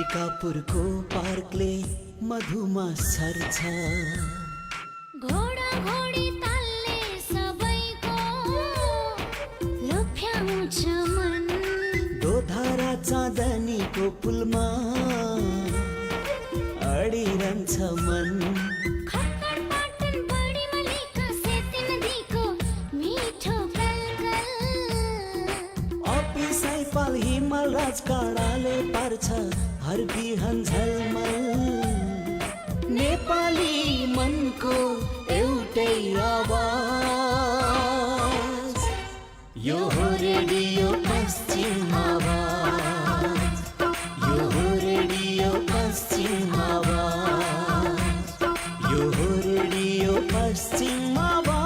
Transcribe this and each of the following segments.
टिकापुरको पार्कले मधुमा सर्छ, घोडा घोडी तालले सबैको लोभ्याउँछ मन, दोधारा चाँदनीको पुलमा अडिरहन्छ मन, खट्खड पाटन बढी मलिक सेती नदीको मिठो कलकल, अपिस आइफल हिमाल राजकाँडाले पार्छ हर बिहान झलमल, नेपाली मनको एउटै आवाज, यो हो रेडियो पश्चिम आवाज, यो हो रेडियो पश्चिम आवाज, यो हो रेडियो पश्चिम आवाज।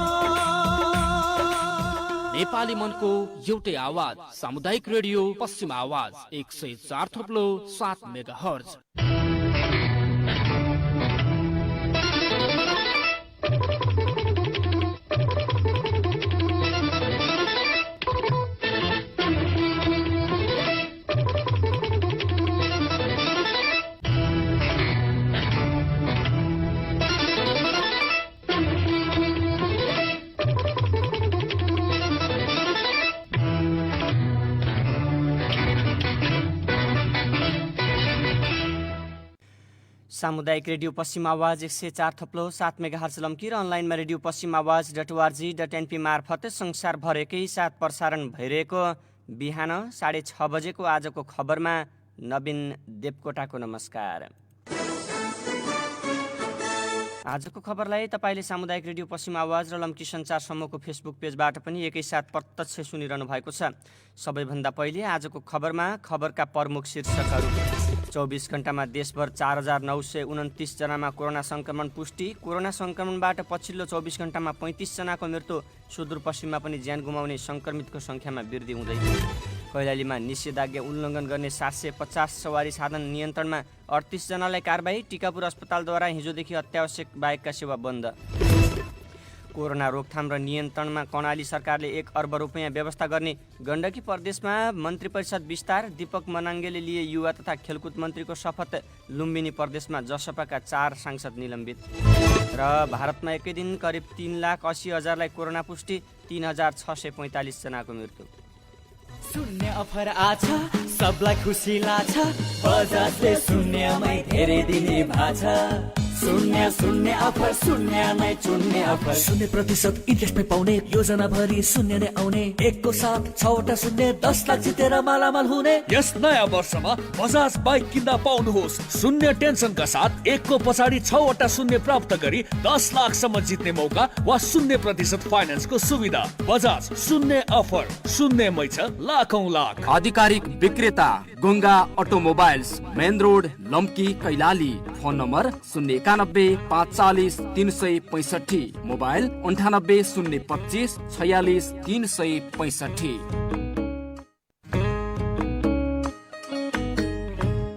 नेपाली मनको एउटै आवाज सामुदायिक रेडियो पश्चिम आवाज 104.7 मेगाहर्ज। सामुदायिक रेडियो पश्चिम आवाज 104.7 मेगाहर्ज लम्की र अनलाइनमा रेडियो पश्चिम आवाज.org.np मार्फत संसारभरकै साथ प्रसारण भइरहेको बिहान 6:30 बजेको आजको खबरमा नवीन देवकोटाको नमस्कार। आजको खबरलाई तपाईले सामुदायिक रेडियो पश्चिम आवाज र लम्की सञ्चार समूहको फेसबुक पेजबाट पनि एकैसाथ प्रत्यक्ष सुनिरहनु भएको छ। सबैभन्दा पहिले आजको खबरमा खबरका प्रमुख शीर्षकहरू। 24 घण्टामा देशभर 4929 जनामा कोरोना संक्रमण पुष्टि। कोरोना संक्रमणबाट पछिल्लो 24 घण्टामा 35 जनाको मृत्यु। सुदूरपश्चिममा पनि ज्यान गुमाउने संक्रमितको संख्यामा वृद्धि हुँदै। कैलालीमा निषेधाज्ञा उल्लङ्घन गर्ने 750 सवारी साधन नियन्त्रणमा। 38 जनालाई कारबाही। टिकापुर अस्पतालद्वारा हिजोदेखि अत्यावश्यक बाहेकका सेवा बन्द। कोरोना रोकथाम र नियन्त्रणमा कर्णाली सरकारले 1 अर्ब रुपैयाँ व्यवस्था गर्ने। गण्डकी प्रदेशमा मन्त्री परिषद विस्तार। दीपक मनाङ्गेले लिए युवा तथा खेलकुद मन्त्रीको शपथ। लुम्बिनी प्रदेशमा जसपाका 4 सांसद निलम्बित। र भारतमा एकै दिन करिब 3,80,000लाई कोरोना पुष्टि। 3,645 जनाको मृत्यु। शून्य अफर आछ सबलाई खुसी लाग्छ, बजाजले शून्यमै धेरै दिने भाषा। शून्य शून्य अफर, शून्य नै चुन्ने अफर। 0% इन्ट्रेस्टमै पाउने योजना भरि शून्य नै आउने। 1 को साथ 6वटा शून्य 10 लाख जितेर मालामाल हुने। यस नयाँ वर्षमा बजाज बाइक किन्दा पाउनुहोस् शून्य टेन्सनका साथ 1 को पछाडि 6वटा शून्य प्राप्त गरी 10 लाखसम्म जित्ने मौका वा 0% फाइनेन्सको सुविधा। बजाज शून्य अफर, शून्यमै छ लाखौं लाख। आधिकारिक विक्रेता Ganga automobiles, main road, Lamki, Kailali. Phone number 091-540-365, mobile 98-025-46-365।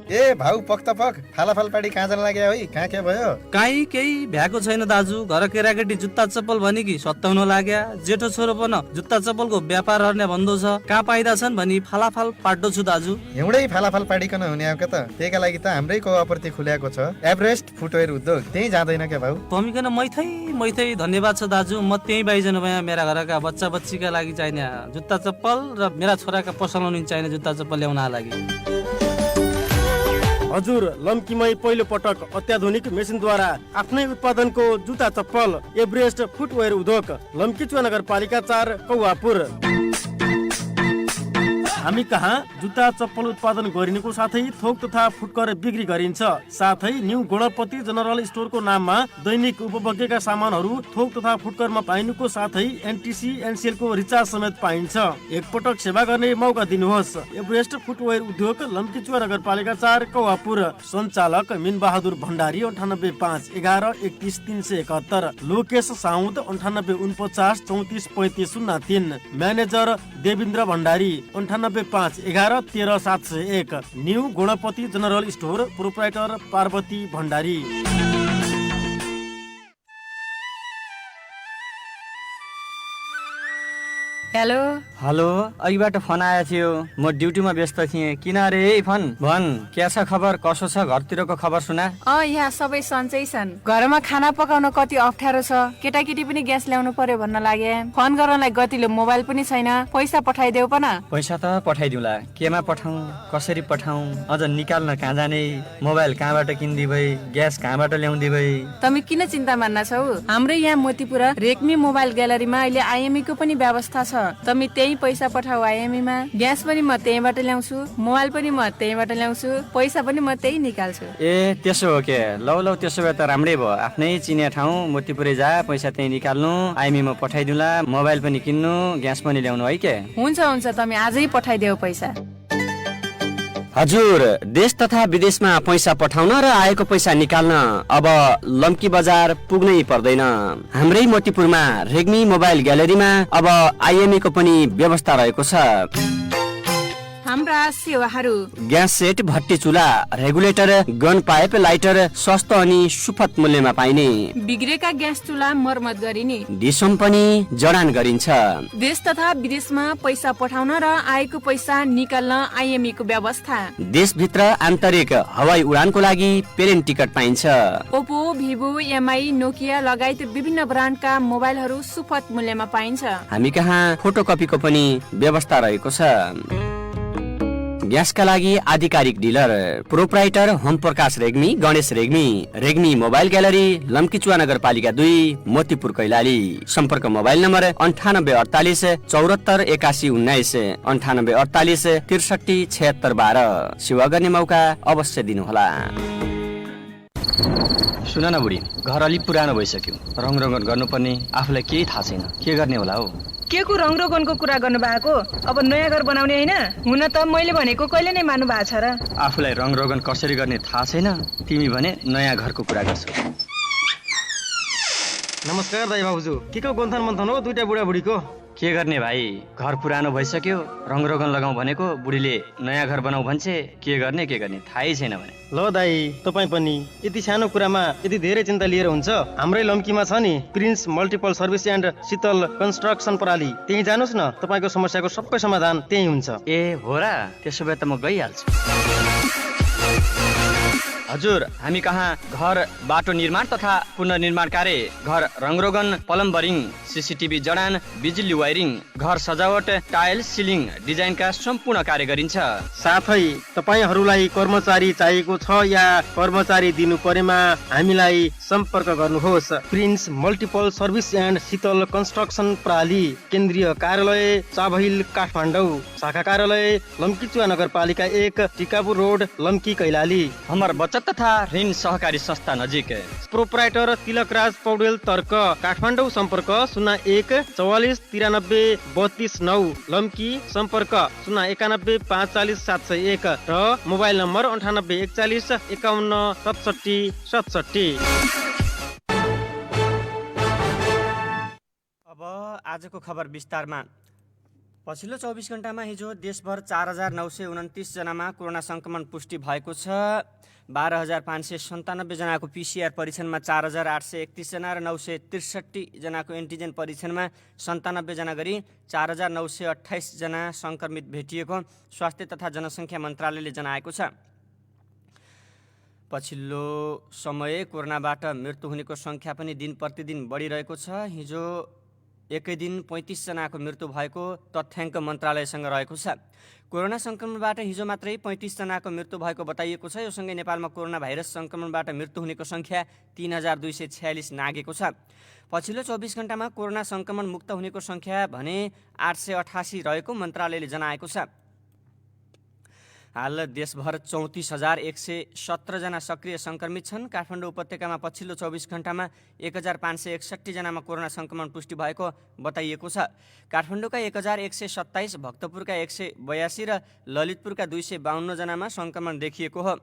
ए भाउ पक्तपक फालाफल पाडी कहाँ जान लाग्यो है? कहाँ के भयो? काहीँ केही भ्याएको छैन दाजु। घर केराकेटी जुत्ता चप्पल भने कि सत्ताउन लाग्या। जेठो छोरो पनि जुत्ता चप्पलको व्यापार गर्ने भन्दो छ। कहाँ पाइदा छन् भनी फालाफल पाड्दो छु दाजु। एउटै फालाफल पाडिकन हुने हो त। त्यहीका लागि त हाम्रै कोअपरेटिभ खुलेको छ, एभरेस्ट फुटवेयर उद्योग। त्यही जाँदैन के भाउ? तमिकन मैथै धन्यवाद छ दाजु। म त्यही बाइजन भए मेरा घरका बच्चा बच्चीका लागि चाहिने जुत्ता चप्पल र मेरा छोराका पसलमा चाहिने जुत्ता चप्पल ल्याउन लागि। हजुर, लम्कीमै पहिलो पटक अत्याधुनिक मेसिनद्वारा आफ्नै उत्पादनको जुत्ता चप्पल एभरेस्ट फुटवेयर उद्योग, लम्की नगरपालिका 4 कौवापुर। हामी कहाँ जुत्ता चप्पल उत्पादन गरिनुको साथै थोक तथा फुटकर बिक्री गरिन्छ। साथै न्यू गणपति जनरल स्टोरको नाममा दैनिक उपभोग्यका सामानहरू थोक तथा फुटकरमा पाइनुको साथै एनटीसी एनसीएलको रिचार्ज समेत पाइन्छ। एकपटक सेवा गर्ने मौका दिनुहोस्। एभरेस्ट फुटवेयर उद्योग, लम्कीचुवा नगरपालिका 4 कौवापुर। सञ्चालक Min Bahadur Bhandari 985111 Lokesh Saud 9849343503। Manager Devendra Bhandari 985111 new Ganapati general store, proprietor Parvati Bhandari. Hello hello, अघिबाट फोन आएको थियो, म ड्युटीमा व्यस्त थिएँ। किन रे फोन भन्, के छ खबर, कसो छ घरतिरको खबर सुना। यहाँ सबै सन्चै छन्। घरमा खाना पकाउन कति अप्ठ्यारो छ, केटाकेटी पनि ग्यास ल्याउनु पर्यो भन्न लागे। फोन गर्नलाई गतिलो मोबाइल पनि छैन, पैसा पठाइदेऊ पन। पैसा त पठाइदिउँला, केमा पठाउँ, कसरी पठाउँ, अझ निकाल्न कहाँ जाने, मोबाइल कहाँबाट किनिदिए भई, ग्यास कहाँबाट ल्याउँदी भई। तमी किन चिन्ता मान्ना छौ? हाम्रै यहाँ मोतीपुर रेग्मी मोबाइल ग्यालरीमा अहिले आइएमई को पनि व्यवस्था छ। तमी त्यही पैसा पठाऊ आइएमई मा, ग्यास पनि म त्यहीबाट ल्याउँछु, मोबाइल पनि म त्यहीबाट ल्याउँछु, पैसा पनि म त्यही निकाल्छु। ए त्यसो हो के, लौ लौ त्यसो भए त राम्रै भयो। आफ्नै चिने ठाउँ मोतीपुरै जा, पैसा त्यही निकाल्नु, आइएमई मा पठाइदिउँला, मोबाइल पनि किन्नु, ग्यास पनि ल्याउनु है के। हुन्छ हुन्छ, तमी आजै पठाइदेऊ पैसा। हजुर, देश तथा विदेशमा पैसा पठाउन र आएको पैसा निकाल्न अब लम्की बजार पुग्नै पर्दैन। हाम्रै मोतीपुरमा रेग्मी मोबाइल ग्यालरीमा अब आइएमई को पनि व्यवस्था रहेको छ। हाम्रा सेवाहरू ग्यास सेट, भट्टी चुला, रेगुलेटर, गन पाइप, लाइटर सस्तो अनि सुपथ मूल्यमा पाइने। बिग्रेका ग्यास चुला मर्मत गरिने, डिसम पनि जडान गरिन्छ। देश तथा विदेशमा पैसा पठाउन र आएको पैसा निकाल्न आइएमई को व्यवस्था। देशभित्र आन्तरिक हवाई उडानको लागि प्लेन टिकट पाइन्छ। ओप्पो, भिभो, एमआई, नोकिया लगायत विभिन्न ब्रान्डका मोबाइलहरू सुपथ मूल्यमा पाइन्छ। हामी कहाँ फोटोकपीको पनि व्यवस्था रहेको छ। ग्यासका लागि आधिकारिक डिलर प्रोप्राइटर होम प्रकाश रेग्मी, गणेश रेग्मी, रेग्मी मोबाइल ग्यालरी, लम्कीचुवा नगरपालिका 2, मोतीपुर कैलाली। सम्पर्क मोबाइल नम्बर 9848 74 81 19, 9848 63 76 12। सेवा गर्ने मौका अवश्य दिनुहोला। सुन न बुढी, घर अलि पुरानो भइसक्यो, रङरगन गर्नुपर्ने, आफूलाई केही थाहा छैन, के गर्ने होला हौ? के को रङरगनको कुरा गर्नु भएको? अब नयाँ घर बनाउने होइन? हुन त मैले भनेको कहिले नै मान्नु भएको छ र? आफूलाई रङरगन कसरी गर्ने थाहा छैन, तिमी भने नयाँ घरको कुरा गर्छौ। नमस्कार दाइ बाबुजू, के को गोन्थन मन्थन हो दुईटा बुढाबुढीको? के गर्ने भाइ, घर पुरानो भइसक्यो, रङरगन लगाउँ भनेको, बुढीले नयाँ घर बनाऊ भन्छ, के गर्ने थाहै छैन भने। ल दाइ, तपाईँ पनि यति सानो कुरामा यति धेरै चिन्ता लिएर हुन्छ? हाम्रै लम्कीमा छ नि prince multiple service and Sheetal construction प्रणाली, त्यही जानुस् न, तपाईँको समस्याको सबै समाधान त्यही हुन्छ। ए हो र, त्यसो भए त म गइहाल्छु। हजुर, हामी कहाँ घर, बाटो निर्माण तथा पुनर्निर्माण कार्य, घर रङरोगन, प्लम्बरिङ, सीसीटीभी जडान, बिजुली वायरिङ, घर सजावट, टाइल, सिलिङ डिजाइनका सम्पूर्ण कार्य गरिन्छ। साथै तपाईहरूलाई कर्मचारी चाहिएको छ या कर्मचारी दिनु परेमा हामीलाई सम्पर्क गर्नुहोस्। Prince multiple service and Sheetal construction प्रणाली, केन्द्रीय कार्यालय चाबहिल काठमाडौँ, शाखा कार्यालय लम्कीचुवा नगरपालिका 1, टिकापुर रोड, लम्की कैलाली। हमर बचत तथा ऋण सहकारी संस्था नजिक। प्रोप्राइटर तिलकराज पौडेल तर्क, काठमाडौँ। सम्पर्क 01 44 93 32 9, लम्की सम्पर्क 091 45 701 र मोबाइल नम्बर 98 41 51 67 67। अब आजको खबर विस्तारमा। पछिल्लो 24 घण्टामा हिजो देशभर 4929 जनामा कोरोना संक्रमण पुष्टि भएको छ। 12,597 जनाको पिसिआर परीक्षणमा 4,831 जना र 963 जनाको एन्टिजेन परीक्षणमा 97 जना गरी 4,928 जना संक्रमित भेटिएको स्वास्थ्य तथा जनसङ्ख्या मन्त्रालयले जनाएको छ। पछिल्लो समय कोरोनाबाट मृत्यु हुनेको सङ्ख्या पनि दिन प्रतिदिन बढिरहेको छ। हिजो एकै दिन 35 जनाको मृत्यु भएको तथ्याङ्क मन्त्रालयसँग रहेको छ। कोरोना संक्रमणबाट हिजो मात्रै 35 जनाको मृत्यु भएको बताइएको छ। यो सँगै नेपालमा कोरोना भाइरस संक्रमणबाट मृत्यु हुनेको सङ्ख्या 3246 नागेको छ। पछिल्लो 24 घण्टामा कोरोना संक्रमण मुक्त हुनेको सङ्ख्या भने 888 रहेको मन्त्रालयले जनाएको छ। हाल देशभर 34,117 जना सक्रिय सङ्क्रमित छन्। काठमाडौँ उपत्यकामा पछिल्लो 24 घण्टामा 1,561 जनामा कोरोना सङ्क्रमण पुष्टि भएको बताइएको छ। काठमाडौँका 1,127, भक्तपुरका 182 र ललितपुरका 252 जनामा सङ्क्रमण देखिएको हो।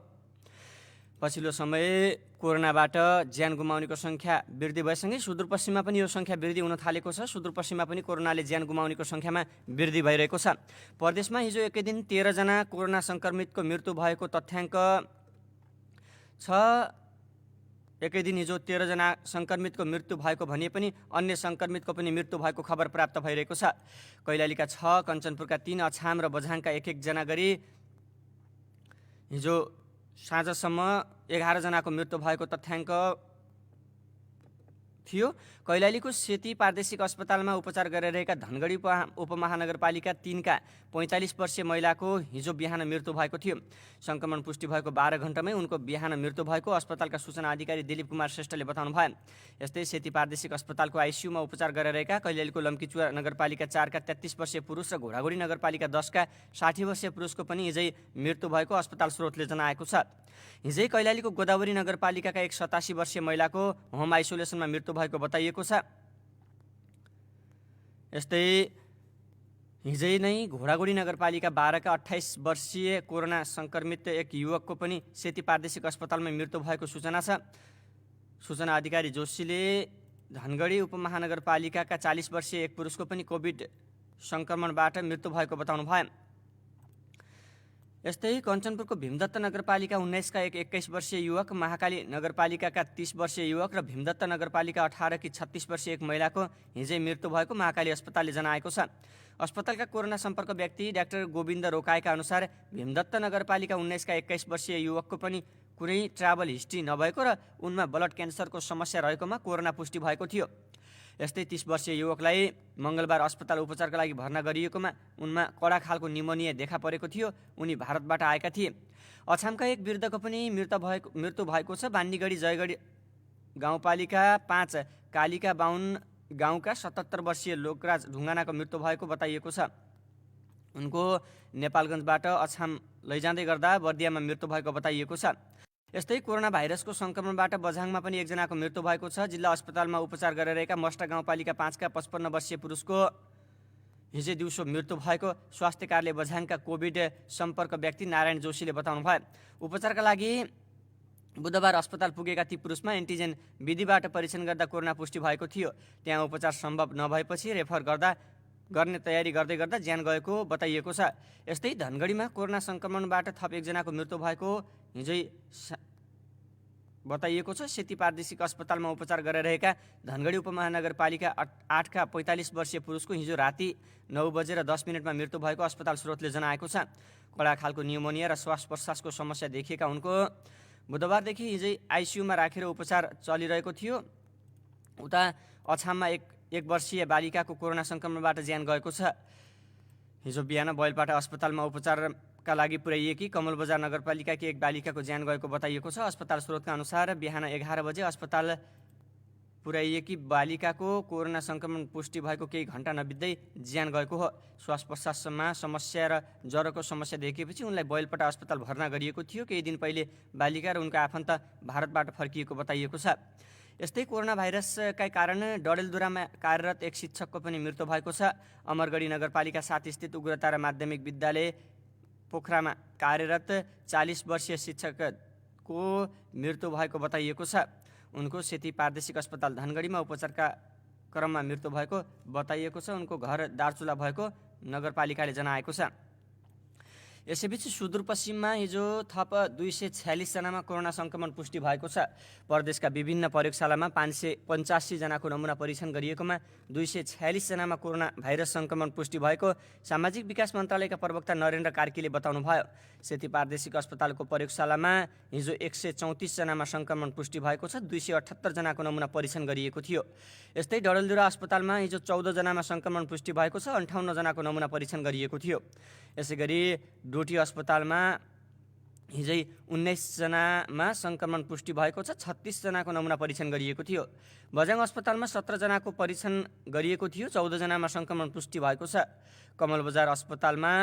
पछिल्लो समय कोरोनाबाट ज्यान गुमाउनेको सङ्ख्या वृद्धि भएसँगै सुदूरपश्चिममा पनि यो सङ्ख्या वृद्धि हुन थालेको छ। सुदूरपश्चिममा पनि कोरोनाले ज्यान गुमाउनेको सङ्ख्यामा वृद्धि भइरहेको छ। प्रदेशमा हिजो एकै दिन 13 जना कोरोना सङ्क्रमितको मृत्यु भएको तथ्याङ्क छ। एकै दिन हिजो 13 जना सङ्क्रमितको मृत्यु भएको भने पनि अन्य सङ्क्रमितको पनि मृत्यु भएको खबर प्राप्त भइरहेको छ। कैलालीका 6, कञ्चनपुरका 3, अछाम र बझाङका 1-1 जना गरी हिजो साँझसम्म 11 जनाको मृत्यु भएको तथ्याङ्क थियो। कैलालीको सेती प्रादेशिक अस्पतालमा उपचार गरिरहेका धनगढी उपमहानगरपालिका 3का 45 वर्षीय महिलाको हिजो बिहान मृत्यु भएको थियो। सङ्क्रमण पुष्टि भएको 12 घण्टामै उनको बिहान मृत्यु भएको अस्पतालका सूचना अधिकारी दिलीप कुमार श्रेष्ठले बताउनु भयो। यस्तै सेती प्रादेशिक अस्पतालको आइसियुमा उपचार गरिरहेका कैलालीको लम्कीचुवा नगरपालिका 4का 33 वर्षीय पुरुष र घोडाघोडी नगरपालिका 10का 60 वर्षीय पुरुषको पनि हिजै मृत्यु भएको अस्पताल स्रोतले जनाएको छ। हिजै कैलालीको गोदावरी नगरपालिकाका एक 87 वर्षीय महिलाको होम आइसोलेसनमा मृत्यु भएको बताइएको छ। यस्तै हिजै नै घोडाघोडी नगरपालिका 12का 28 वर्षीय कोरोना सङ्क्रमित एक युवकको पनि सेती प्रादेशिक अस्पतालमा मृत्यु भएको सूचना छ। सूचना अधिकारी जोशीले धनगढी उपमहानगरपालिकाका 40 वर्षीय एक पुरुषको पनि कोभिड सङ्क्रमणबाट मृत्यु भएको बताउनु भयो। यस्तै कञ्चनपुरको भीमदत्त नगरपालिका 19 का एक 21 वर्षीय युवक, महाकाली नगरपालिकाका 30 वर्षीय युवक र भीमदत्त नगरपालिका 18 की 36 वर्षीय एक महिलाको हिजै मृत्यु भएको महाकाली अस्पतालले जनाएको छ। अस्पतालका कोरोना सम्पर्क व्यक्ति डाक्टर गोविन्द रोकाएका अनुसार भीमदत्त नगरपालिका 19 का 21 वर्षीय युवकको पनि कुनै ट्राभल हिस्ट्री नभएको र उनमा ब्लड क्यान्सरको समस्या रहेकोमा कोरोना पुष्टि भएको थियो। यस्तै 30 वर्षीय युवकलाई मङ्गलबार अस्पताल उपचारका लागि भर्ना गरिएकोमा उनमा कडा खालको निमोनिया देखा परेको थियो। उनी भारतबाट आएका थिए। अछामका एक वृद्धको पनि मृत्यु भएको छ। बान्डीगढी जयगढी गाउँपालिका 5 कालिका बाहुन गाउँका 77 वर्षीय लोकराज ढुङ्गानाको मृत्यु भएको बताइएको छ। उनको नेपालगञ्जबाट अछाम लैजाँदै गर्दा बर्दियामा मृत्यु भएको बताइएको छ। यस्तै कोरोना भाइरसको सङ्क्रमणबाट बझाङमा पनि एकजनाको मृत्यु भएको छ। जिल्ला अस्पतालमा उपचार गरिरहेका मस्टा गाउँपालिका 5का 55 वर्षीय पुरुषको हिजो दिउँसो मृत्यु भएको स्वास्थ्य कार्यालय बझाङका कोभिड सम्पर्क व्यक्ति नारायण जोशीले बताउनु भयो। उपचारका लागि बुधबार अस्पताल पुगेका ती पुरुषमा एन्टिजेन विधिबाट परीक्षण गर्दा कोरोना पुष्टि भएको थियो। त्यहाँ उपचार सम्भव नभएपछि रेफर गर्ने तयारी गर्दै गर्दा ज्यान गएको बताइएको छ। यस्तै धनगढीमा कोरोना सङ्क्रमणबाट थप एकजनाको मृत्यु भएको हिजै बताइएको छ। सेती प्रादेशिक अस्पतालमा उपचार गरिरहेका धनगढी उपमहानगरपालिका 8 का 45 वर्षीय पुरुषको हिजो राति 9:10 मृत्यु भएको अस्पताल स्रोतले जनाएको छ। कडा खालको निमोनिया र श्वास प्रश्वासको समस्या देखिएका उनको बुधबारदेखि हिजै आइसियुमा राखेर उपचार चलिरहेको थियो। उता अछाममा एक वर्षीय बालिकाको कोरोना सङ्क्रमणबाट ज्यान गएको छ। हिजो बिहान बैलपाटा अस्पतालमा उपचारका लागि पुर्याइएकी कमल बजार नगरपालिकाकी एक बालिकाको ज्यान गएको बताइएको छ। अस्पताल स्रोतका अनुसार बिहान 11 बजे अस्पताल पुर्याइएकी बालिकाको कोरोना सङ्क्रमण पुष्टि भएको केही घण्टा नबित्दै ज्यान गएको हो। श्वास प्रश्वासमा समस्या र ज्वरोको समस्या देखिएपछि उनलाई बैलपाटा अस्पताल भर्ना गरिएको थियो। केही दिन पहिले बालिका र उनका आफन्त भारतबाट फर्किएको बताइएको छ। यस्तै कोरोना भाइरसका कारण डडेलधुरामा कार्यरत एक शिक्षकको पनि मृत्यु भएको छ। अमरगढी नगरपालिका 7 स्थित उग्रतारा माध्यमिक विद्यालय पोखरामा कार्यरत 40 वर्षीय शिक्षकको मृत्यु भएको बताइएको छ। उनको सेती प्रादेशिक अस्पताल धनगढीमा उपचारका क्रममा मृत्यु भएको बताइएको छ। उनको घर दार्चुला भएको नगरपालिकाले जनाएको छ। यसैबीच सुदूरपश्चिममा हिजो थप 246 जनामा कोरोना सङ्क्रमण पुष्टि भएको छ। प्रदेशका विभिन्न प्रयोगशालामा 585 जनाको नमुना परीक्षण गरिएकोमा 246 जनामा कोरोना भाइरस सङ्क्रमण पुष्टि भएको सामाजिक विकास मन्त्रालयका प्रवक्ता नरेन्द्र कार्कीले बताउनु भयो। सेती प्रादेशिक अस्पतालको प्रयोगशालामा हिजो 134 जनामा सङ्क्रमण पुष्टि भएको छ। 278 जनाको नमुना परीक्षण गरिएको थियो। यस्तै डडेलधुरा अस्पतालमा हिजो 14 जनामा सङ्क्रमण पुष्टि भएको छ। 58 जनाको नमुना परीक्षण गरिएको थियो। यसैगरी डोटी अस्पतालमा हिजै 19 जनामा सङ्क्रमण पुष्टि भएको छ। 36 जनाको नमुना परीक्षण गरिएको थियो। बझाङ अस्पतालमा 17 जनाको परीक्षण गरिएको थियो। 14 जनामा सङ्क्रमण पुष्टि भएको छ। कमल बजार अस्पतालमा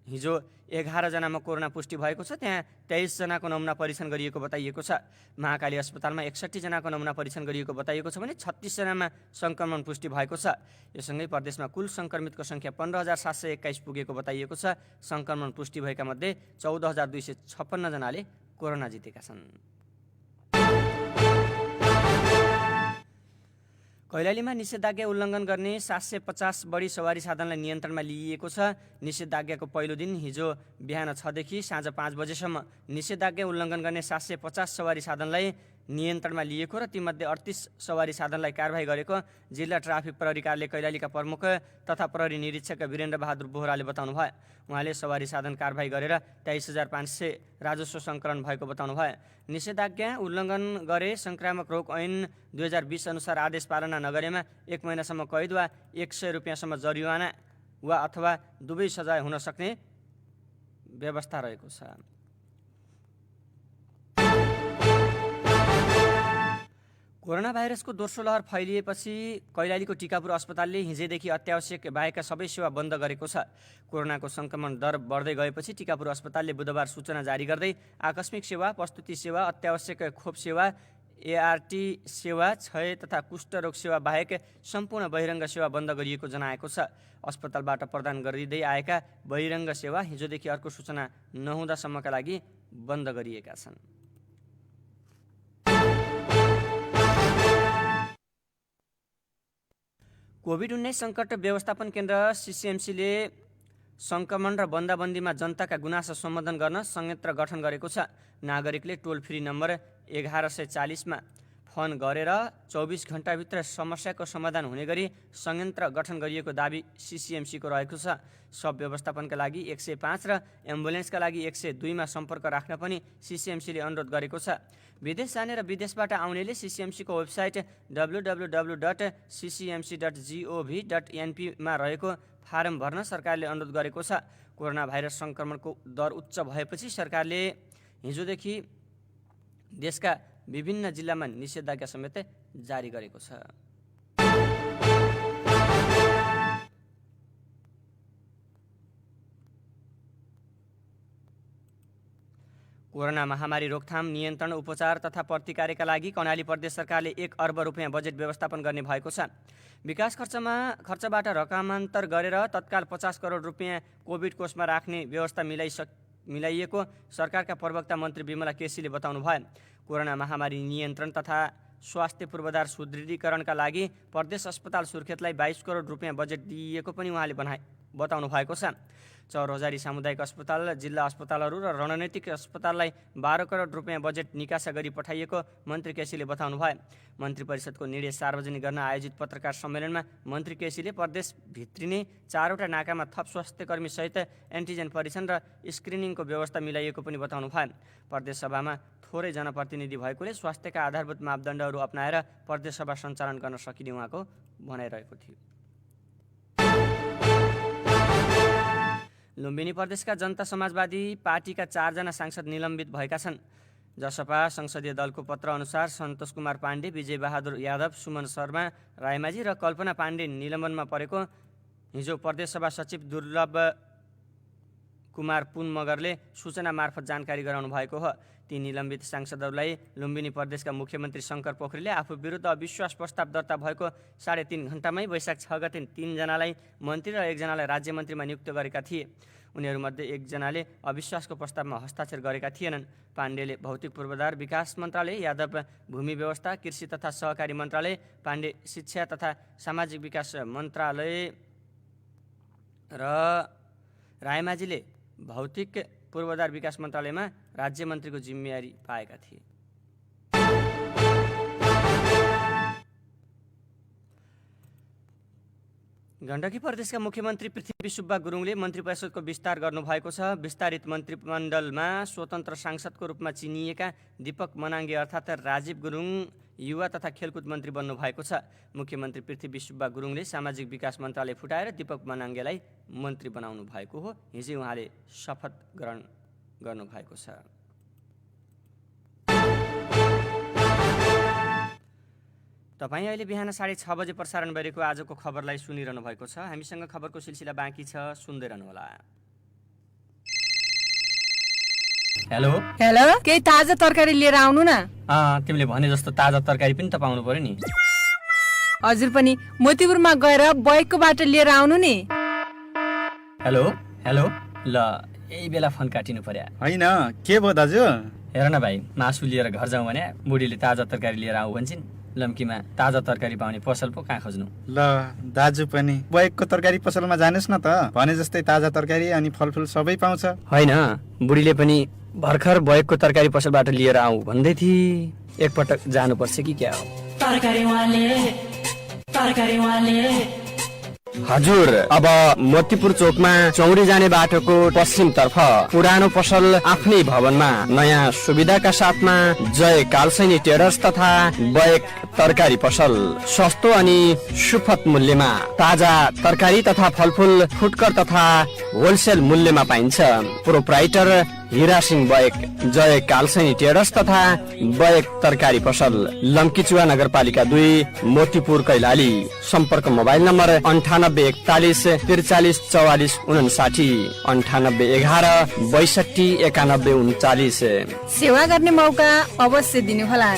हिजो 11 जनामा कोरोना पुष्टि भएको छ। त्यहाँ 23 जनाको नमुना परीक्षण गरिएको बताइएको छ। महाकाली अस्पतालमा 61 जनाको नमुना परीक्षण गरिएको बताइएको छ भने 36 जनामा सङ्क्रमण पुष्टि भएको छ। यससँगै प्रदेशमा कुल सङ्क्रमितको सङ्ख्या 15,721 पुगेको बताइएको छ। सङ्क्रमण पुष्टि भएका मध्ये 14,256 जनाले कोरोना जितेका छन्। कैलालीमा निषेधाज्ञा उल्लङ्घन गर्ने 750 बढी सवारी साधनलाई नियन्त्रणमा लिइएको छ। निषेधाज्ञाको पहिलो दिन हिजो बिहान 6 देखि साँझ 5 बजेसम्म निषेधाज्ञा उल्लङ्घन गर्ने 750 सवारी साधनलाई नियन्त्रणमा लिएको र तीमध्ये 38 सवारी साधनलाई कारबाही गरेको जिल्ला ट्राफिक प्रहरी कार्यालय कैलालीका प्रमुख तथा प्रहरी निरीक्षक वीरेन्द्र बहादुर बोहराले बताउनु भयो। उहाँले सवारी साधन कारबाही गरेर 23,500 राजस्व सङ्कलन भएको बताउनु भयो। निषेधाज्ञा उल्लङ्घन गरे संक्रामक रोग ऐन 2020 अनुसार आदेश पालना नगरेमा 1 महिनासम्म कैद वा 100 रुपियाँसम्म जरिवाना वा अथवा दुवै सजाय हुन सक्ने व्यवस्था रहेको छ। कोरोना भाइरसको दोस्रो लहर फैलिएपछि कैलालीको टिकापुर अस्पतालले हिजोदेखि अत्यावश्यक बाहेकका सबै सेवा बन्द गरेको छ। कोरोनाको सङ्क्रमण दर बढ्दै गएपछि टिकापुर अस्पतालले बुधबार सूचना जारी गर्दै आकस्मिक सेवा, प्रस्तुति सेवा, अत्यावश्यक खोप सेवा, एआरटी सेवा, क्षय तथा कुष्ठरोग सेवा बाहेक सम्पूर्ण बहिरङ्ग सेवा बन्द गरिएको जनाएको छ। अस्पतालबाट प्रदान गरिँदै आएका बहिरङ्ग सेवा हिजोदेखि अर्को सूचना नहुँदासम्मका लागि बन्द गरिएका छन्। कोभिड-19 सङ्कट व्यवस्थापन केन्द्र सीसीएमसीले सङ्क्रमण र बन्दाबन्दीमा जनताका गुनासो सम्बोधन गर्न संयन्त्र गठन गरेको छ। नागरिकले टोल फ्री नम्बर 1140मा फोन गरेर 24 घण्टाभित्र समस्याको समाधान हुने गरी संयन्त्र गठन गरिएको दाबी सीसीएमसीको रहेको छ। सब व्यवस्थापनका लागि 105 र एम्बुलेन्सका लागि 102मा सम्पर्क राख्न पनि सीसीएमसीले अनुरोध गरेको छ। विदेश जाने र विदेशबाट आउनेले सीसीएमसीको वेबसाइट www.ccmc.gov.np मा रहेको फारम भर्न सरकारले अनुरोध गरेको छ। कोरोना भाइरस सङ्क्रमणको दर उच्च भएपछि सरकारले हिजोदेखि देशका विभिन्न जिल्लामा निषेधाज्ञा समेत जारी गरेको छ। कोरोना महामारी रोकथाम, नियन्त्रण, उपचार तथा प्रतिकारका लागि कर्णाली प्रदेश सरकारले 1 अर्ब रुपियाँ बजेट व्यवस्थापन गर्ने भएको छ। विकास खर्चबाट रकमान्तर गरेर तत्काल 50 करोड रुपियाँ कोभिड कोषमा राख्ने व्यवस्था मिलाइएको सरकारका प्रवक्ता मन्त्री विमला केसीले बताउनु भयो। कोरोना महामारी नियन्त्रण तथा स्वास्थ्य पूर्वाधार सुदृढीकरणका लागि प्रदेश अस्पताल सुर्खेतलाई 22 करोड रुपियाँ बजेट दिइएको पनि उहाँले बताउनु भएको छ। चौरहजारी सामुदायिक अस्पताल, जिल्ला अस्पतालहरू र रणनीतिक अस्पताललाई 12 करोड रुपियाँ बजेट निकासा गरी पठाइएको मन्त्री केसीले बताउनु भयो। मन्त्री परिषदको निर्णय सार्वजनिक गर्न आयोजित पत्रकार सम्मेलनमा मन्त्री केसीले प्रदेश भित्रिने 4वटा नाकामा थप स्वास्थ्यकर्मी सहित एन्टिजेन परीक्षण र स्क्रिनिङको व्यवस्था मिलाइएको पनि बताउनु भयो। प्रदेश सभामा थोरै जनप्रतिनिधि भएकोले स्वास्थ्यका आधारभूत मापदण्डहरू अपनाएर प्रदेश सभा सञ्चालन गर्न सकिने उहाँको भनाइरहेको थियो। लुम्बिनी प्रदेशका जनता समाजवादी पार्टीका 4 जना सांसद निलम्बित भएका छन्। जसपा संसदीय दलको पत्र अनुसार सन्तोष कुमार पाण्डे, विजय बहादुर यादव, सुमन शर्मा रायमाझी र कल्पना पाण्डे निलम्बनमा परेको हिजो प्रदेशसभा सचिव दुर्लभ कुमार पुन मगरले सूचना मार्फत जानकारी गराउनु भएको हो। ती निलम्बित सांसदहरूलाई लुम्बिनी प्रदेशका मुख्यमन्त्री शङ्कर पोखरेलले आफू विरुद्ध अविश्वास प्रस्ताव दर्ता भएको 3.5 घण्टामै वैशाख 6 गते 3 जनालाई मन्त्री र 1 जनालाई राज्यमन्त्रीमा नियुक्त गरेका थिए। उनीहरूमध्ये 1 जनाले अविश्वासको प्रस्तावमा हस्ताक्षर गरेका थिएनन्। पाण्डेले भौतिक पूर्वाधार विकास मन्त्रालय, यादव भूमि व्यवस्था, कृषि तथा सहकारी मन्त्रालय, पाण्डे शिक्षा तथा सामाजिक विकास मन्त्रालय र रायमाझीले भौतिक पूर्वाधार विकास मन्त्रालयमा राज्यमन्त्रीको जिम्मेवारी पाएका थिए। गण्डकी प्रदेशका मुख्यमन्त्री पृथ्वी सुब्बा गुरुङले मन्त्री परिषदको विस्तार गर्नुभएको छ। विस्तारित मन्त्रीमण्डलमा स्वतन्त्र सांसदको रूपमा चिनिएका दीपक मनाङ्गे अर्थात् राजीव गुरुङ युवा तथा खेलकुद मन्त्री बन्नुभएको छ। मुख्यमन्त्री पृथ्वी सुब्बा गुरुङले सामाजिक विकास मन्त्रालय फुटाएर दीपक मनाङ्गेलाई मन्त्री बनाउनु भएको हो। हिजो उहाँले शपथ ग्रहण गर्नुभएको छ। तपाईँ अहिले बिहान 6:30 बजे प्रसारण गरेको आजको खबरलाई सुनिरहनु भएको छ। हामीसँग खबरको सिलसिला बाँकी छ, सुन्दै रहनुहोला। हेलो हेलो, केही ताजा तरकारी लिएर आउनु न। तिमीले भने जस्तो ताजा तरकारी पनि त पाउनु पर्यो नि। हजुर पनि मोतीपुरमा गएर बैकको बाटो लिएर आउनु नि। हेलो हेलो, ल यही बेला फोन काटिनु पर्यो। होइन के भयो दाजु? हेर न भाइ, मासु लिएर घर जाउँ भने बुढीले ताजा तरकारी लिएर आऊ भन्छन्। लम्कीमा ताजा तरकारी पाउने पसल पो कहाँ खोज्नु? ल दाजु पनि बैकको तरकारी पसलमा जानुस् न त, भने जस्तै ताजा तरकारी अनि फलफुल सबै पाउँछ। होइन, बुढीले पनि भर्खर बैकको तरकारी पसलबाट लिएर आऊ भन्दै थिए। एकपटक जानुपर्छ कि क्या हो? हजुर, अब मोतीपुर चोकमा चौरी जाने बाटोको पश्चिम तर्फ पुरानो पसल आफ्नै भवनमा नयाँ सुविधाका साथमा जय कालसैनी ट्रेडर्स तथा बैक तरकारी पसल सस्तो अनि सुपथ मूल्यमा ताजा तरकारी तथा फलफुल फुटकर तथा होलसेल मूल्यमा पाइन्छ। प्रोप्राइटर हिरा सिंह बैक, जय कालसैनी ट्रेडर्स तथा बैक तरकारी पसल, लम्कीचुवा नगरपालिका 2, मोतीपुर कैलाली। सम्पर्क मोबाइल नम्बर 9841 43 44 59, 9811 62 91 39। सेवा गर्ने मौका अवश्य दिनुहोला।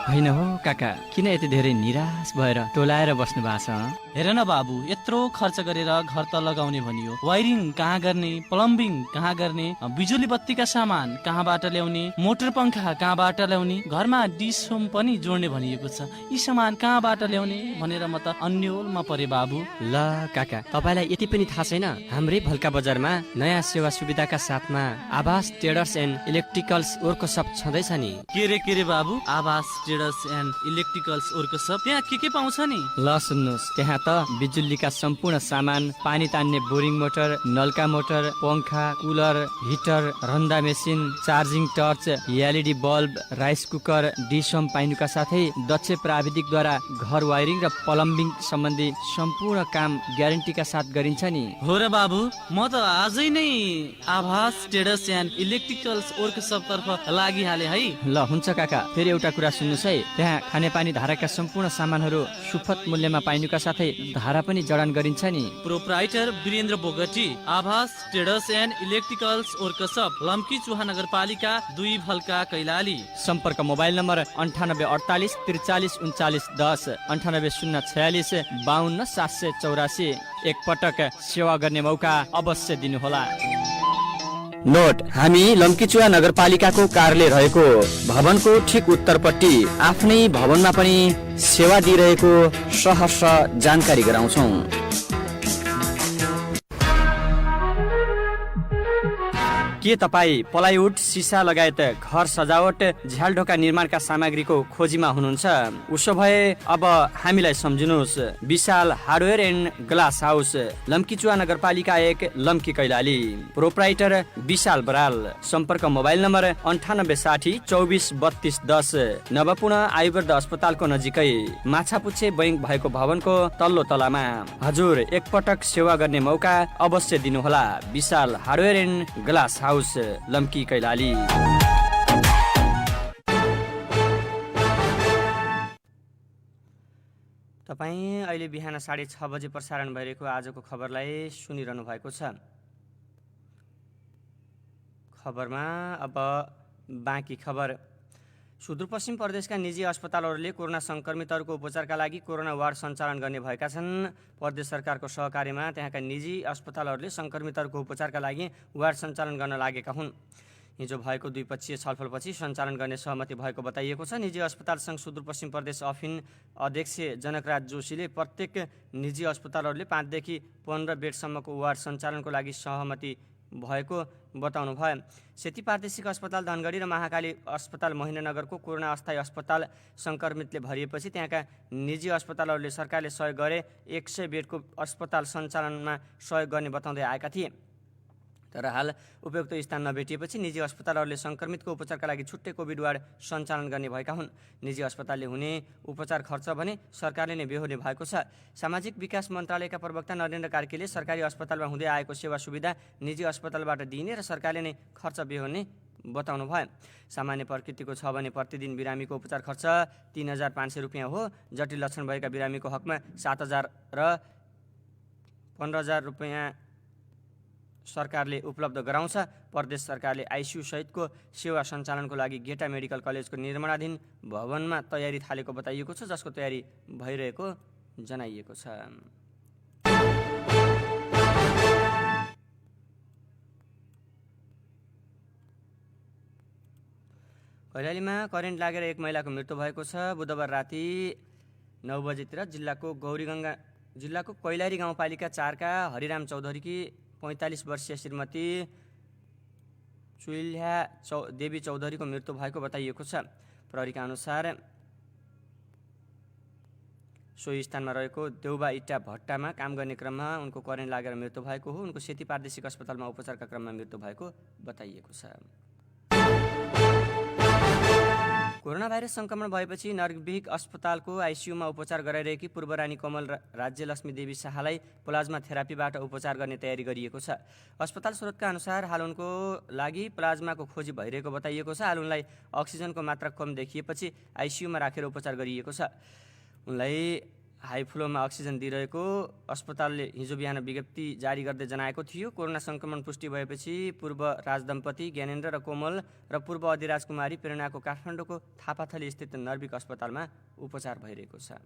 होइन हो काका, किन यति धेरै निराश भएर टोलाएर बस्नु भएको छ? हेर न बाबु, यत्रो खर्च गरेर घर त लगाउने भनियो, वायरिङ कहाँ गर्ने, प्लम्बिङ कहाँ गर्ने, बिजुली बत्तीका सामान कहाँबाट ल्याउने, मोटर पंखा कहाँबाट ल्याउने, घरमा डिस होम पनि जोड्ने भनिएको छ। यी सामान कहाँबाट ल्याउने भनेर म त अन्यलमा परे बाबु। ल काका, तपाईँलाई यति पनि थाहा छैन? हाम्रै भल्का बजारमा नयाँ सेवा सुविधाका साथमा आवास ट्रेडर्स एन्ड इलेक्ट्रिकल्स वर्कसप छँदैछ नि। के रे बाबु, आवास ट्रेडर्स एन्ड इलेक्ट्रिकल्स वर्कसप, त्यहाँ के पाउँछ नि? ल सुन्नुहोस्, त्यहाँ त बिजुलीका सम्पूर्ण सामान, पानी तान्ने बोरिङ मोटर, नलका मोटर, पंखा, कुलर, हिटर, रन्दा machine, charging torch, LED bulb, rice cooker, dish home पाइनुका साथै दक्ष प्राविधिकद्वारा घर वायरिङ र प्लम्बिङ सम्बन्धी सम्पूर्ण काम ग्यारेन्टीका साथ गरिन्छ नि। हो र बाबु, म त आजै नै आवास ट्रेडर्स एन्ड इलेक्ट्रिकल्स वर्कसप तर्फ लागिहाले है। ल हुन्छ काका, फेरि एउटा कुरा सुन्नुहोस् है, त्यहाँ खानेपानी धाराका सम्पूर्ण सामानहरू सुपथ मूल्यमा पाइनुका साथै धारा पनि जडान गरिन्छ नि। प्रोप्राइटर वीरेन्द्र बोगटी, आवास ट्रेडर्स एन्ड इलेक्ट्रिकल्स वर्कसप, लम्कीचुवा नगरपालिका 2 भल्का कैलाली। सम्पर्क मोबाइल नम्बर 9848 43 39 10, 98046 52 784। एकपटक सेवा गर्ने मौका अवश्य दिनुहोला। नोट, हामी लम्कीचुवा नगरपालिकाको कार्यालय रहेको भवनको ठिक उत्तरपट्टि आफ्नै भवनमा पनि सेवा दिइरहेको सहर्ष जानकारी गराउँछौँ। के तपाईँ प्लाइवुड, सिसा लगायत घर सजावट, झ्यालढोका निर्माणका सामग्रीको खोजीमा हुनुहुन्छ? उसो भए अब हामीलाई सम्झिनुहोस्। विशाल हार्डवेयर एन्ड ग्लास हाउस, लम्कीचुवा नगरपालिका 1, लम्की कैलाली। प्रोप्राइटर विशाल बराल। सम्पर्क मोबाइल नम्बर 9860 24 32 10, नवपुना आयुर्वेद अस्पतालको नजिकै, माछापुच्छे बैंक भएको भवनको तल्लो तलामा। हजुर, एकपटक सेवा गर्ने मौका अवश्य दिनुहोला। विशाल हार्डवेयर एन्ड ग्लास हाउस, लम्की कैलाली। तपाईँ अहिले बिहान 6:30 बजे प्रसारण भइरहेको आजको खबरलाई सुनिरहनु भएको छ। खबरमा अब बाँकी खबर। सुदूरपश्चिम प्रदेशका निजी अस्पतालहरूले कोरोना सङ्क्रमितहरूको उपचारका लागि कोरोना वार्ड सञ्चालन गर्ने भएका छन्। प्रदेश सरकारको सहकार्यमा त्यहाँका निजी अस्पतालहरूले सङ्क्रमितहरूको उपचारका लागि वार्ड सञ्चालन गर्न लागेका हुन्। हिजो भएको द्विपक्षीय छलफलपछि सञ्चालन गर्ने सहमति भएको बताइएको छ। निजी अस्पताल सङ्घ सुदूरपश्चिम प्रदेश अफिन अध्यक्ष जनकराज जोशीले प्रत्येक निजी अस्पतालहरूले 5 देखि 15 बेडसम्मको वार्ड सञ्चालनको लागि सहमति भएको बताउनु भयो। सेती प्रादेशिक अस्पताल धनगढी र महाकाली अस्पताल महेन्द्रनगरको कोरोना अस्थायी अस्पताल सङ्क्रमितले भरिएपछि त्यहाँका निजी अस्पतालहरूले सरकारले सहयोग गरे 100 बेडको अस्पताल सञ्चालनमा सहयोग गर्ने बताउँदै आएका थिए। तर हाल उपयुक्त स्थान नभेटिएपछि निजी अस्पतालहरूले सङ्क्रमितको उपचारका लागि छुट्टै कोभिड वार्ड सञ्चालन गर्ने भएका हुन्। निजी अस्पतालले हुने उपचार खर्च भने सरकारले नै बेहोर्ने भएको छ। सामाजिक विकास मन्त्रालयका प्रवक्ता नरेन्द्र कार्कीले सरकारी अस्पतालमा हुँदै आएको सेवा सुविधा निजी अस्पतालबाट दिइने र सरकारले नै खर्च बेहोर्ने बताउनु भयो। सामान्य प्रकृतिको छ भने प्रतिदिन बिरामीको उपचार खर्च 3500 रुपियाँ हो। जटिल लक्षण भएका बिरामीको हकमा 7000 र 15000 रुपियाँ सरकारले उपलब्ध गराउँछ। प्रदेश सरकारले आइसियु सहितको सेवा सञ्चालनको लागि गेटा मेडिकल कलेजको निर्माणाधीन भवनमा तयारी थालेको बताइएको छ, जसको तयारी भइरहेको जनाइएको छ। कैलालीमा करेन्ट लागेर एक महिलाको मृत्यु भएको छ। बुधबार राति 9 बजेतिर जिल्लाको कैलाली गाउँपालिका 4 का हरिराम चौधरीकी 45 वर्षीय श्रीमती चुइल्हा देवी चौधरीको मृत्यु भएको बताइएको छ। प्रहरीका अनुसार सोही स्थानमा रहेको देउबा इट्टा भट्टामा काम गर्ने क्रममा उनको करेन्ट लागेर मृत्यु भएको हो। उनको सेती प्रादेशिक अस्पतालमा उपचारका क्रममा मृत्यु भएको बताइएको छ। कोरोना भाइरस संक्रमण भएपछि नरविक अस्पतालको आइसियुमा उपचार गराइरहेकी पूर्व रानी कमल राज्यलक्ष्मी देवी शाहलाई प्लाज्मा थेरापीबाट उपचार गर्ने तयारी गरिएको छ। अस्पताल स्रोतका अनुसार हाल उनको लागि प्लाज्माको खोजी भइरहेको बताइएको छ। हाल उनलाई अक्सिजनको मात्रा कम देखिएपछि आइसियुमा राखेर उपचार गरिएको छ। उनलाई हाई फ्लोमा अक्सिजन दिइरहेको अस्पतालले हिजो बिहान विज्ञप्ति जारी गर्दै जनाएको थियो। कोरोना संक्रमण पुष्टि भएपछि पूर्व राजदम्पति ज्ञानेन्द्र र कोमल र पूर्व अधिराज कुमारी प्रेरणाको काठमाडौँको थापाथली स्थित नर्विक अस्पतालमा उपचार भइरहेको छ।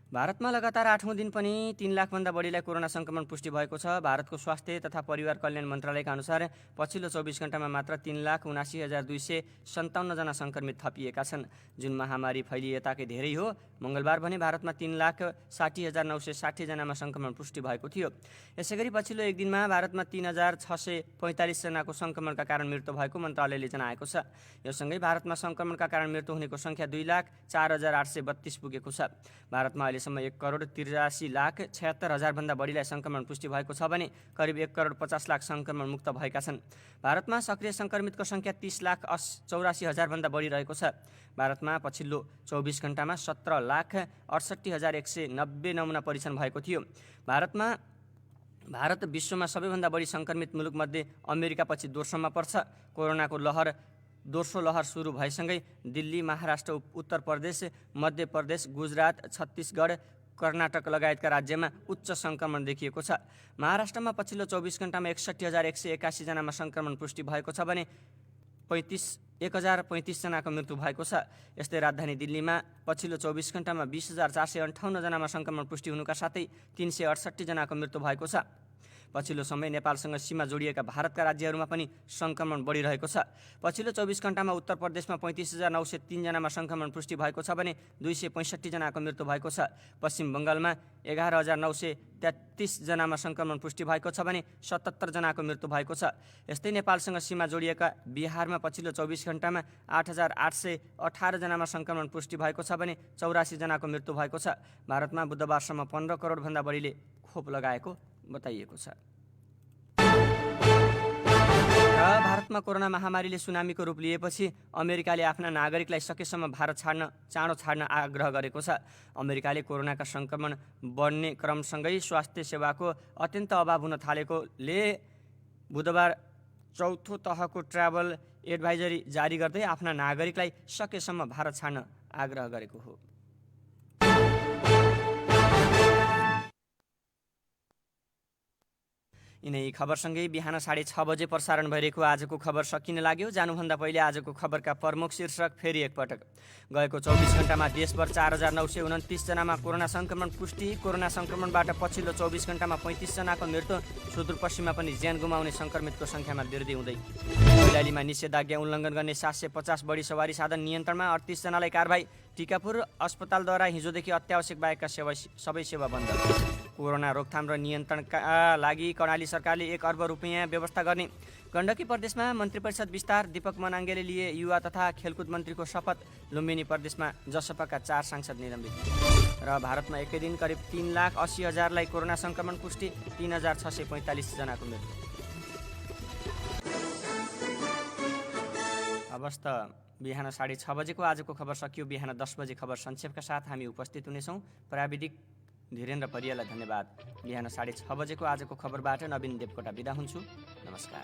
भारतमा लगातार 8औं दिन पनि 3 लाखभन्दा बढीलाई कोरोना संक्रमण पुष्टि भएको छ। भारतको स्वास्थ्य तथा परिवार कल्याण मन्त्रालयका अनुसार पछिल्लो 24 घण्टामा मात्र 3,79,257 जना संक्रमित थपिएका छन्, जुन महामारी फैलिए ताकै धेरै हो। मंगलबार भने भारतमा 3,60,960 जनामा संक्रमण पुष्टि भएको थियो। यसैगरी पछिल्लो एक दिनमा भारतमा 3,645 जनाको संक्रमणका कारण मृत्यु भएको मन्त्रालयले जनाएको छ। यो सँगै भारतमा संक्रमणका कारण मृत्यु हुनेको संख्या 2,04,832 पुगेको छ। भारतमा अहिलेसम्म 1,83,76,000 भन्दा बढीलाई संक्रमण पुष्टि भएको छ भने करिब 1,50,00,000 संक्रमण मुक्त भएका छन्। भारतमा सक्रिय संक्रमितको संख्या 30,84,000 भन्दा बढी रहेको छ। भारतमा पछिल्लो 24 घण्टामा 17,68,190 नमुना परीक्षण भएको थियो। भारत विश्वमा सबैभन्दा बढी संक्रमित मुलुकमध्ये अमेरिकापछि दोस्रोमा पर्छ। कोरोनाको दोस्रो लहर सुरु भएसँगै दिल्ली, महाराष्ट्र, उत्तर प्रदेश, मध्य प्रदेश, गुजरात, छत्तीसगढ, कर्नाटक लगायतका राज्यमा उच्च संक्रमण देखिएको छ। महाराष्ट्रमा पछिल्लो 24 घण्टामा 61,181 जनामा संक्रमण पुष्टि भएको छ भने 1,035 जनाको मृत्यु भएको छ। यस्तै राजधानी दिल्लीमा पछिल्लो 24 घण्टामा 20,458 जनामा संक्रमण पुष्टि हुनुका साथै 368 जनाको मृत्यु भएको छ। पछिल्लो समय नेपालसँग सीमा जोडिएका भारतका राज्यहरूमा पनि संक्रमण बढिरहेको छ। पछिल्लो 24 घण्टामा उत्तर प्रदेशमा 35,903 जनामा संक्रमण पुष्टि भएको छ भने 265 जनाको मृत्यु भएको छ। पश्चिम बङ्गालमा 11,933 जनामा संक्रमण पुष्टि भएको छ भने 77 जनाको मृत्यु भएको छ। यस्तै नेपालसँग सीमा जोडिएका बिहारमा पछिल्लो 24 घण्टामा 8,818 जनामा संक्रमण पुष्टि भएको छ भने 84 जनाको मृत्यु भएको छ। भारतमा बुधबारसम्म 15 करोडभन्दा बढीले खोप लगाएको बताइएको छ। भारतमा कोरोना महामारीले सुनामीको रूप लिएपछि अमेरिकाले आफ्ना नागरिकलाई सकेसम्म भारत चाँडो छाड्न आग्रह गरेको छ। अमेरिकाले कोरोनाका संक्रमण बढ्ने क्रमसँगै स्वास्थ्य सेवाको अत्यन्त अभाव हुन थालेकोले बुधबार चौथो तहको ट्राभल एडभाइजरी जारी गर्दै आफ्ना नागरिकलाई सकेसम्म भारत छाड्न आग्रह गरेको हो। यिनै खबरसँगै बिहान 6:30 बजे प्रसारण भइरहेको आजको खबर सकिन लाग्यो। जानुभन्दा पहिले आजको खबरका प्रमुख शीर्षक फेरि एकपटक। गएको 24 घण्टामा देशभर 4,929 जनामा कोरोना संक्रमण पुष्टि। कोरोना संक्रमणबाट पछिल्लो 24 घण्टामा 35 जनाको मृत्यु। सुदूरपश्चिममा पनि ज्यान गुमाउने संक्रमितको संख्यामा वृद्धि हुँदै। कैलालीमा निषेधाज्ञा उल्लङ्घन गर्ने 750 बढी सवारी साधन नियन्त्रणमा, 38 जनालाई कारबाही। टिकापुर अस्पतालद्वारा हिजोदेखि अत्यावश्यक बाहेकका सबै सेवा बन्द। कोरोना रोकथाम र नियन्त्रणका लागि कर्णाली सरकारले 1 अर्ब रुपियाँ व्यवस्था गर्ने। गण्डकी प्रदेशमा मन्त्री परिषद विस्तार। दीपक मनाङ्गेले लिए युवा तथा खेलकुद मन्त्रीको शपथ। लुम्बिनी प्रदेशमा जसपाका 4 सांसद निलम्बित। र भारतमा एकै दिन करिब 3,80,000लाई कोरोना संक्रमण पुष्टि, 3,645 जनाको मृत्यु। अवस्थ बिहान 6:30 बजेको आजको खबर सकियो। बिहान 10 बजे खबर संक्षेपका साथ हामी उपस्थित हुनेछौँ। प्राविधिक धीरेन्द्र परियालाई धन्यवाद। बिहान 6:30 बजेको आजको खबरबाट नवीन देवकोटा बिदा हुन्छु। नमस्कार।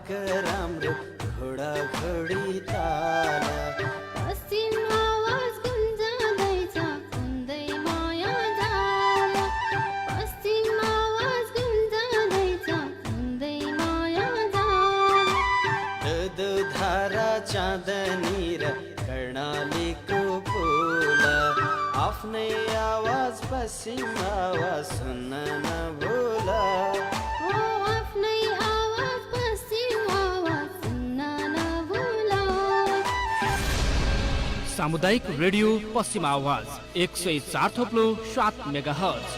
भाग राम्रो घोडा घोडी ताल पश्चिम आवाज गुन्जाउँदैछ सुन्दै माया जाल पश्चिम आवाज गुन्जाउँदैछ सुन्दै माया जाल दो धारा चाँदनी र कर्णालीको पुल आफ्नै आवाज पश्चिम आवाज सुन्न नभुल आफ्नै आवाज पश्चिम आवाज सुन्न नभुल सामुदायिक रेडियो पश्चिम आवाज 104.7 मेगाहर्ज